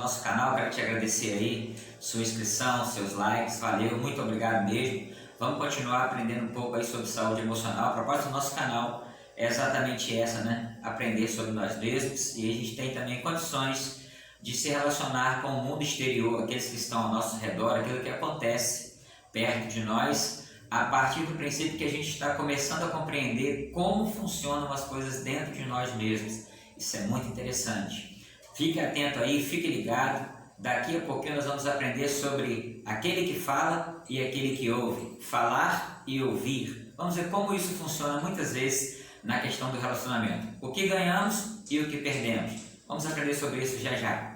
nosso canal. Quero te agradecer aí sua inscrição, seus likes, valeu, muito obrigado mesmo. Vamos continuar aprendendo um pouco aí sobre saúde emocional. A proposta do nosso canal é exatamente essa, né? Aprender sobre nós mesmos, e a gente tem também condições de se relacionar com o mundo exterior, aqueles que estão ao nosso redor, aquilo que acontece perto de nós, a partir do princípio que a gente está começando a compreender como funcionam as coisas dentro de nós mesmos. Isso é muito interessante. Fique atento aí, fique ligado. Daqui a pouquinho nós vamos aprender sobre aquele que fala e aquele que ouve. Falar e ouvir. Vamos ver como isso funciona muitas vezes na questão do relacionamento. O que ganhamos e o que perdemos. Vamos aprender sobre isso já já.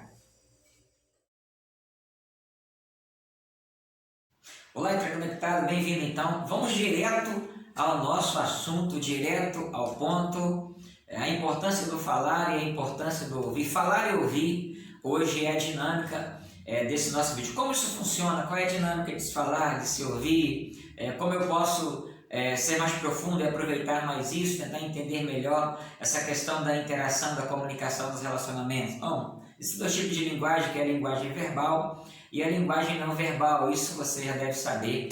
Olá, interconectado, bem-vindo então. Vamos direto ao nosso assunto, direto ao ponto. A importância do falar e a importância do ouvir. Falar e ouvir hoje é a dinâmica desse nosso vídeo. Como isso funciona? Qual é a dinâmica de se falar, de se ouvir? Como eu posso ser mais profundo e aproveitar mais isso, tentar entender melhor essa questão da interação, da comunicação, dos relacionamentos? Bom, esses dois tipos de linguagem, que é a linguagem verbal e a linguagem não verbal, isso você já deve saber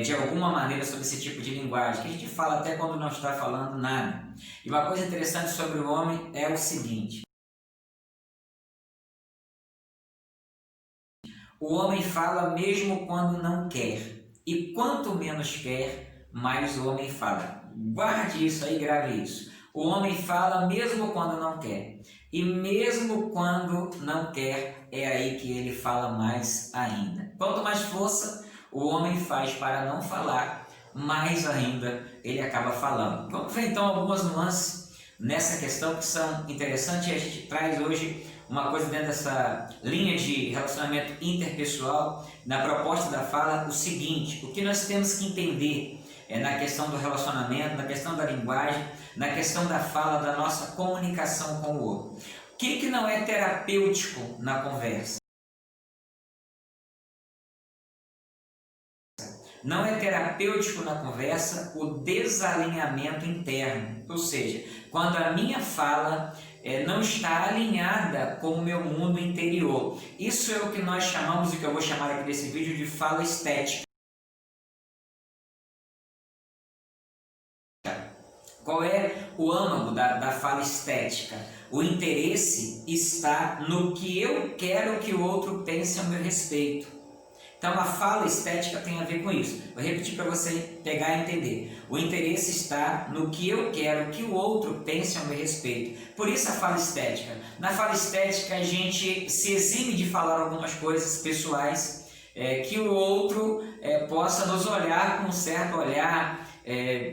de alguma maneira sobre esse tipo de linguagem, que a gente fala até quando não está falando nada. E uma coisa interessante sobre o homem é o seguinte: o homem fala mesmo quando não quer, e quanto menos quer, mais o homem fala. Guarde isso aí, grave isso. O homem fala mesmo quando não quer, e mesmo quando não quer, é aí que ele fala mais ainda. Quanto mais força o homem faz para não falar, mais ainda ele acaba falando. Vamos ver então algumas nuances nessa questão que são interessantes, e a gente traz hoje uma coisa dentro dessa linha de relacionamento interpessoal, na proposta da fala, o seguinte: o que nós temos que entender na questão do relacionamento, na questão da linguagem, na questão da fala, da nossa comunicação com o outro. O que não é terapêutico na conversa? Não é terapêutico na conversa o desalinhamento interno, ou seja, quando a minha fala não está alinhada com o meu mundo interior. Isso é o que nós chamamos, e que eu vou chamar aqui nesse vídeo, de fala estética. Qual é o âmago da fala estética? O interesse está no que eu quero que o outro pense a meu respeito. Então a fala estética tem a ver com isso. Vou repetir para você pegar e entender. O interesse está no que eu quero que o outro pense a meu respeito. Por isso a fala estética. Na fala estética a gente se exime de falar algumas coisas pessoais que o outro possa nos olhar com um certo olhar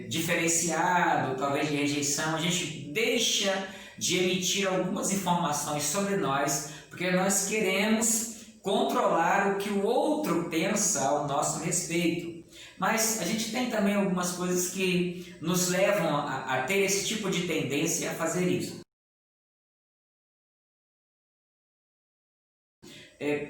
diferenciado, talvez de rejeição. A gente deixa de emitir algumas informações sobre nós, porque nós queremos controlar o que o outro pensa ao nosso respeito. Mas a gente tem também algumas coisas que nos levam a ter esse tipo de tendência a fazer isso.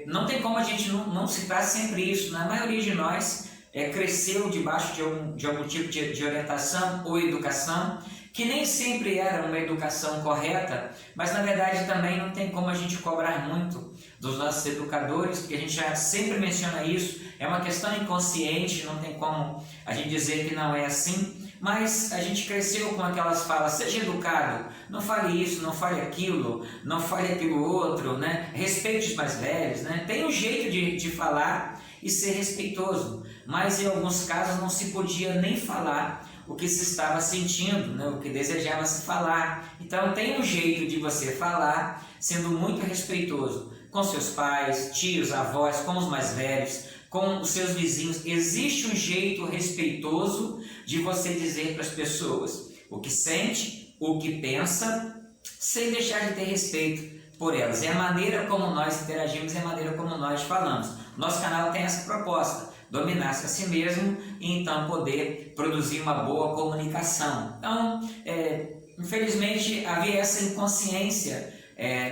Não tem como a gente não citar sempre isso. Na maioria de nós cresceu debaixo de algum tipo de orientação ou educação, que nem sempre era uma educação correta, mas na verdade também não tem como a gente cobrar muito dos nossos educadores, porque a gente já sempre menciona isso, é uma questão inconsciente, não tem como a gente dizer que não é assim, mas a gente cresceu com aquelas falas: seja educado, não fale isso, não fale aquilo, não fale aquilo outro, né? Respeite os mais velhos, né? Tem um jeito de falar e ser respeitoso, mas em alguns casos não se podia nem falar o que se estava sentindo, né? O que desejava se falar. Então tem um jeito de você falar sendo muito respeitoso com seus pais, tios, avós, com os mais velhos, com os seus vizinhos. Existe um jeito respeitoso de você dizer para as pessoas o que sente, o que pensa, sem deixar de ter respeito por elas. É a maneira como nós interagimos, é a maneira como nós falamos. Nosso canal tem essa proposta: dominar-se a si mesmo e então poder produzir uma boa comunicação. Então, infelizmente, havia essa inconsciência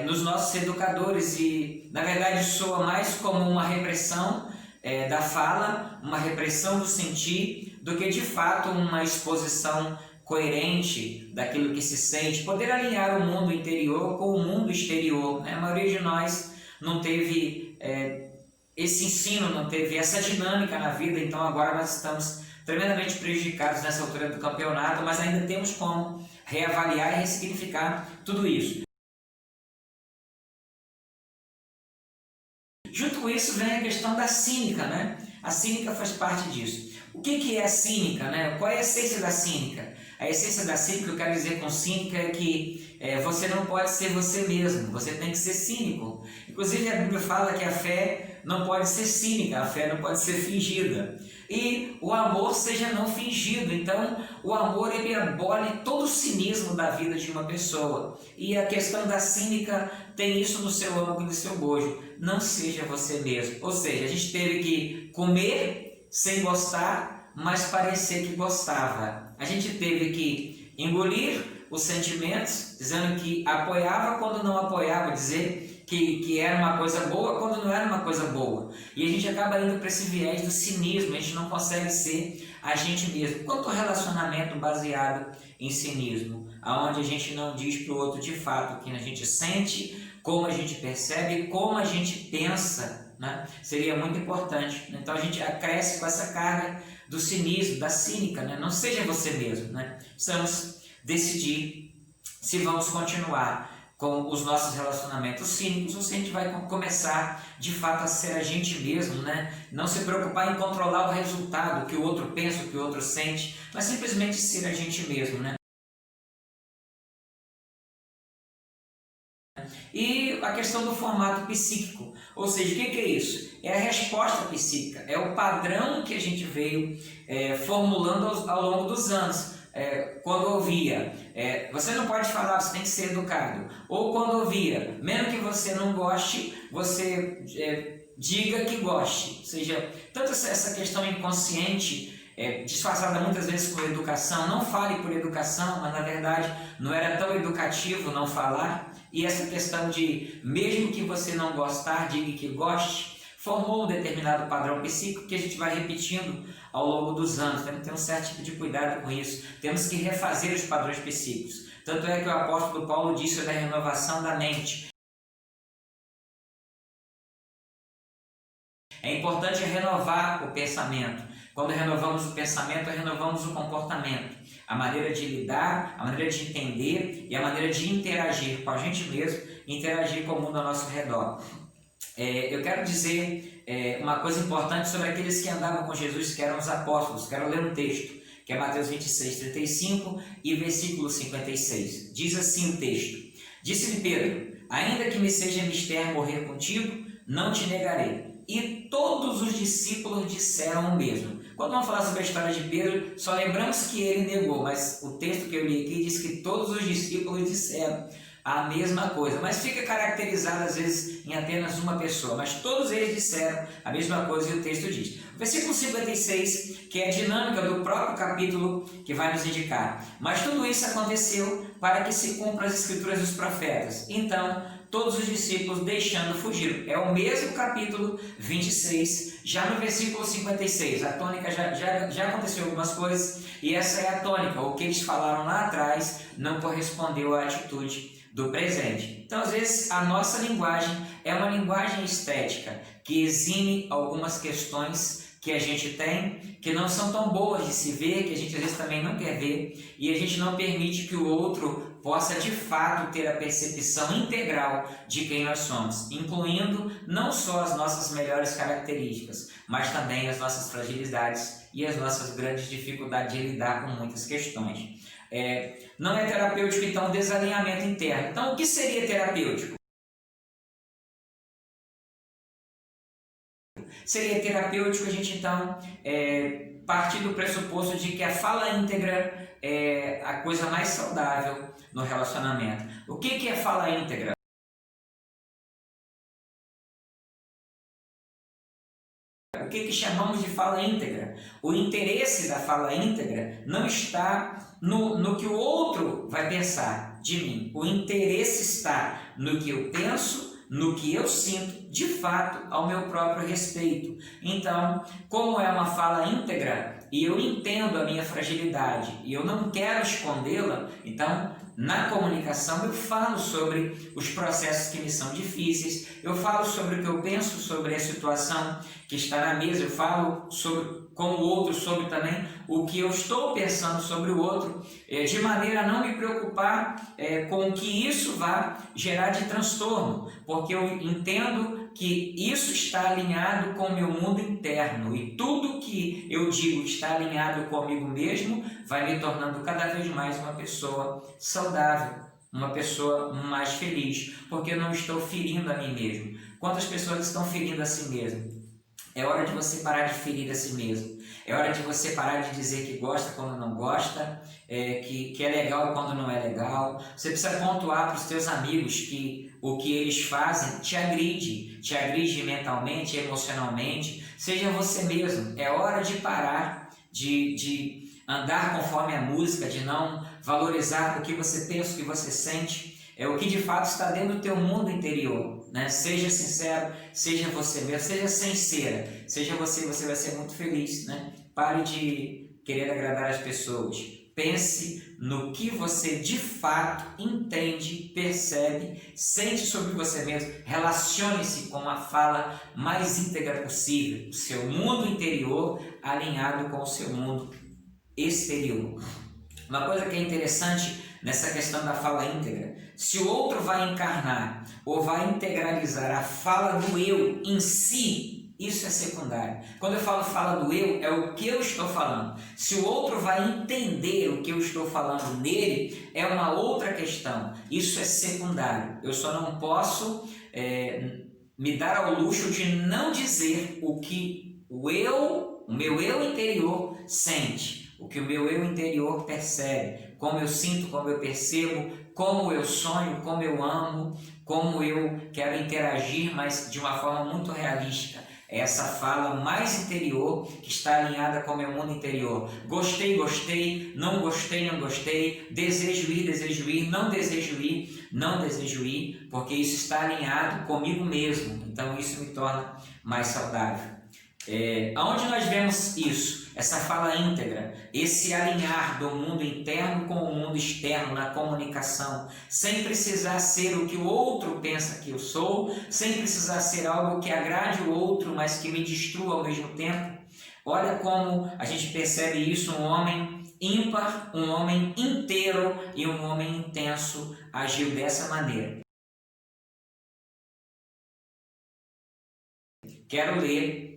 nos nossos educadores, e na verdade soa mais como uma repressão da fala, uma repressão do sentir, do que de fato uma exposição coerente daquilo que se sente, poder alinhar o mundo interior com o mundo exterior. A maioria de nós não teve esse ensino, não teve essa dinâmica na vida, então agora nós estamos tremendamente prejudicados nessa altura do campeonato, mas ainda temos como reavaliar e ressignificar tudo isso. Junto com isso vem a questão da cínica, né? A cínica faz parte disso. O que é a cínica, né? Qual é a essência da cínica? A essência da cínica, que eu quero dizer com cínica, é que você não pode ser você mesmo, você tem que ser cínico. Inclusive a Bíblia fala que a fé não pode ser cínica, a fé não pode ser fingida. E o amor seja não fingido. Então o amor, ele abole todo o cinismo da vida de uma pessoa. E a questão da cínica tem isso no seu âmago e no seu bojo. Não seja você mesmo. Ou seja, a gente teve que comer sem gostar, mas parecer que gostava. A gente teve que engolir os sentimentos, dizendo que apoiava quando não apoiava, dizer que era uma coisa boa quando não era uma coisa boa. E a gente acaba indo para esse viés do cinismo, a gente não consegue ser a gente mesmo. Quanto ao relacionamento baseado em cinismo, onde a gente não diz para o outro de fato o que a gente sente, como a gente percebe, como a gente pensa, né? Seria muito importante. Então a gente acresce com essa carga do cinismo, da cínica, né? Não seja você mesmo, né? Precisamos decidir se vamos continuar com os nossos relacionamentos cínicos ou se a gente vai começar de fato a ser a gente mesmo, né? Não se preocupar em controlar o resultado, o que o outro pensa, o que o outro sente, mas simplesmente ser a gente mesmo, né? E a questão do formato psíquico, ou seja, o que é isso? É a resposta psíquica, é o padrão que a gente veio formulando ao longo dos anos. Quando ouvia, você não pode falar, você tem que ser educado. Ou quando ouvia, mesmo que você não goste, você diga que goste. Ou seja, tanto essa questão inconsciente, disfarçada muitas vezes por educação, não fale por educação, mas na verdade não era tão educativo não falar. E essa questão de, mesmo que você não gostar, diga que goste, formou um determinado padrão psíquico que a gente vai repetindo ao longo dos anos. Temos que ter um certo tipo de cuidado com isso. Temos que refazer os padrões psíquicos. Tanto é que o apóstolo Paulo disse da renovação da mente. É importante renovar o pensamento. Quando renovamos o pensamento, renovamos o comportamento. A maneira de lidar, a maneira de entender e a maneira de interagir com a gente mesmo e interagir com o mundo ao nosso redor. Eu quero dizer uma coisa importante sobre aqueles que andavam com Jesus, que eram os apóstolos. Quero ler um texto, que é Mateus 26, 35 e versículo 56. Diz assim o texto: Disse-lhe Pedro: ainda que me seja mister morrer contigo, não te negarei. E todos os discípulos disseram o mesmo. Quando vamos falar sobre a história de Pedro, só lembramos que ele negou, mas o texto que eu li aqui diz que todos os discípulos disseram a mesma coisa, mas fica caracterizado às vezes em apenas uma pessoa, mas todos eles disseram a mesma coisa e o texto diz. O versículo 56, que é a dinâmica do próprio capítulo que vai nos indicar: mas tudo isso aconteceu para que se cumpram as escrituras dos profetas. Então todos os discípulos deixando fugiram. É o mesmo capítulo 26, já no versículo 56. A tônica já aconteceu algumas coisas e essa é a tônica. O que eles falaram lá atrás não correspondeu à atitude do presente. Então, às vezes, a nossa linguagem é uma linguagem estética que exime algumas questões que a gente tem, que não são tão boas de se ver, que a gente às vezes também não quer ver, e a gente não permite que o outro possa de fato ter a percepção integral de quem nós somos, incluindo não só as nossas melhores características, mas também as nossas fragilidades e as nossas grandes dificuldades de lidar com muitas questões. Não é terapêutico, então, o desalinhamento interno. Então, o que seria terapêutico? Seria terapêutico a gente, então, partir do pressuposto de que a fala íntegra é a coisa mais saudável no relacionamento. O que é fala íntegra? O que chamamos de fala íntegra? O interesse da fala íntegra não está no que o outro vai pensar de mim. O interesse está no que eu penso, no que eu sinto, de fato, ao meu próprio respeito. Então, como é uma fala íntegra e eu entendo a minha fragilidade e eu não quero escondê-la, então na comunicação eu falo sobre os processos que me são difíceis, eu falo sobre o que eu penso sobre a situação que está na mesa, eu falo sobre com o outro, sobre também o que eu estou pensando sobre o outro, de maneira a não me preocupar com o que isso vai gerar de transtorno, porque eu entendo que isso está alinhado com o meu mundo interno e tudo que eu digo está alinhado comigo mesmo vai me tornando cada vez mais uma pessoa saudável, uma pessoa mais feliz, porque eu não estou ferindo a mim mesmo. Quantas pessoas estão ferindo a si mesmo? É hora de você parar de ferir a si mesmo. É hora de você parar de dizer que gosta quando não gosta, que é legal quando não é legal. Você precisa pontuar para os teus amigos que o que eles fazem te agride mentalmente, emocionalmente. Seja você mesmo. É hora de parar de andar conforme a música, de não valorizar o que você pensa, o que você sente. É o que de fato está dentro do teu mundo interior, né? Seja sincero, seja você mesmo, seja sincera, seja você vai ser muito feliz, né? Pare de querer agradar as pessoas. Pense no que você de fato entende, percebe, sente sobre você mesmo. Relacione-se com uma fala mais íntegra possível. O seu mundo interior alinhado com o seu mundo exterior. Uma coisa que é interessante nessa questão da fala íntegra, se o outro vai encarnar ou vai integralizar a fala do eu em si, isso é secundário. Quando eu falo fala do eu, é o que eu estou falando. Se o outro vai entender o que eu estou falando nele, é uma outra questão. Isso é secundário. Eu só não posso me dar ao luxo de não dizer o que o meu eu interior sente, o que o meu eu interior percebe, como eu sinto, como eu percebo, como eu sonho, como eu amo, como eu quero interagir, mas de uma forma muito realística. É essa fala mais interior que está alinhada com o meu mundo interior. Gostei, gostei, não gostei, não gostei, desejo ir, não desejo ir, porque isso está alinhado comigo mesmo. Então isso me torna mais saudável. Aonde nós vemos isso? Essa fala íntegra, esse alinhar do mundo interno com o mundo externo na comunicação, sem precisar ser o que o outro pensa que eu sou, sem precisar ser algo que agrade o outro, mas que me destrua ao mesmo tempo. Olha como a gente percebe isso, um homem ímpar, um homem inteiro e um homem intenso agiu dessa maneira. Quero ler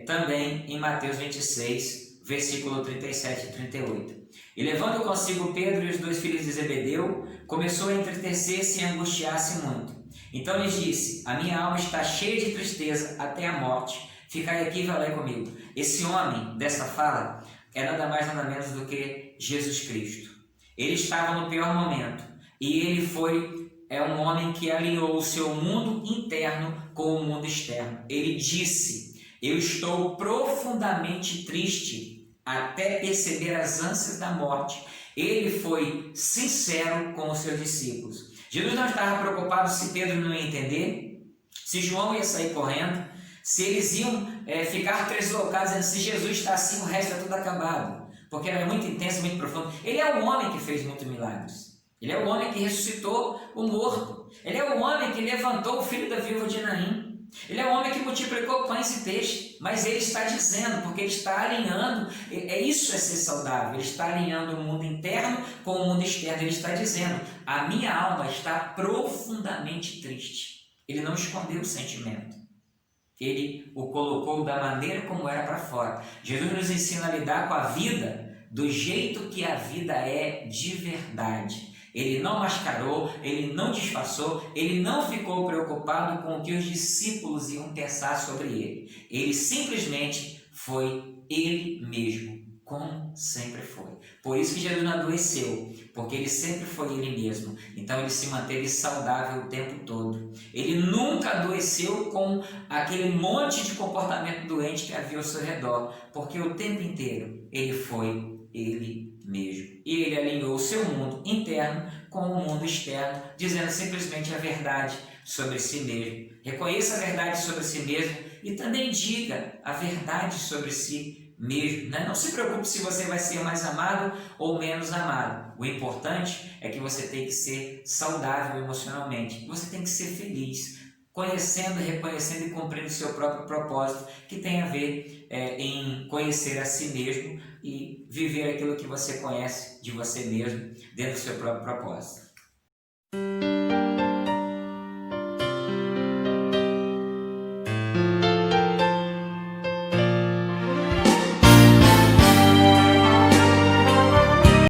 também em Mateus 26, versículo 37 e 38. E levando consigo Pedro e os 2 filhos de Zebedeu, começou a entristecer-se e angustiar-se muito. Então lhes disse: a minha alma está cheia de tristeza até a morte. Ficai aqui e valei comigo. Esse homem dessa fala é nada mais nada menos do que Jesus Cristo. Ele estava no pior momento e ele é um homem que alinhou o seu mundo interno com o mundo externo. Ele disse: eu estou profundamente triste até perceber as ânsias da morte. Ele foi sincero com os seus discípulos. Jesus não estava preocupado se Pedro não ia entender, se João ia sair correndo, se eles iam ficar deslocados, dizendo: se Jesus está assim, o resto é tudo acabado. Porque era muito intenso, muito profundo. Ele é o homem que fez muitos milagres. Ele é o homem que ressuscitou o morto. Ele é o homem que levantou o filho da viúva de Naim. Ele é o homem que multiplicou pães e peixes. Mas ele está dizendo, porque ele está alinhando, isso é ser saudável. Ele está alinhando o mundo interno com o mundo externo. Ele está dizendo: a minha alma está profundamente triste. Ele não escondeu o sentimento. Ele o colocou da maneira como era para fora. Jesus nos ensina a lidar com a vida do jeito que a vida é de verdade. Ele não mascarou, ele não disfarçou, ele não ficou preocupado com o que os discípulos iam pensar sobre ele. Ele simplesmente foi ele mesmo, como sempre foi. Por isso que Jesus não adoeceu, porque ele sempre foi ele mesmo. Então ele se manteve saudável o tempo todo. Ele nunca adoeceu com aquele monte de comportamento doente que havia ao seu redor, porque o tempo inteiro ele foi ele mesmo. E ele alinhou o seu mundo interno com o mundo externo, dizendo simplesmente a verdade sobre si mesmo. Reconheça a verdade sobre si mesmo e também diga a verdade sobre si mesmo, né? Não se preocupe se você vai ser mais amado ou menos amado. O importante é que você tem que ser saudável emocionalmente. Você tem que ser feliz, conhecendo, reconhecendo e cumprindo o seu próprio propósito, que tem a ver em conhecer a si mesmo e viver aquilo que você conhece de você mesmo dentro do seu próprio propósito.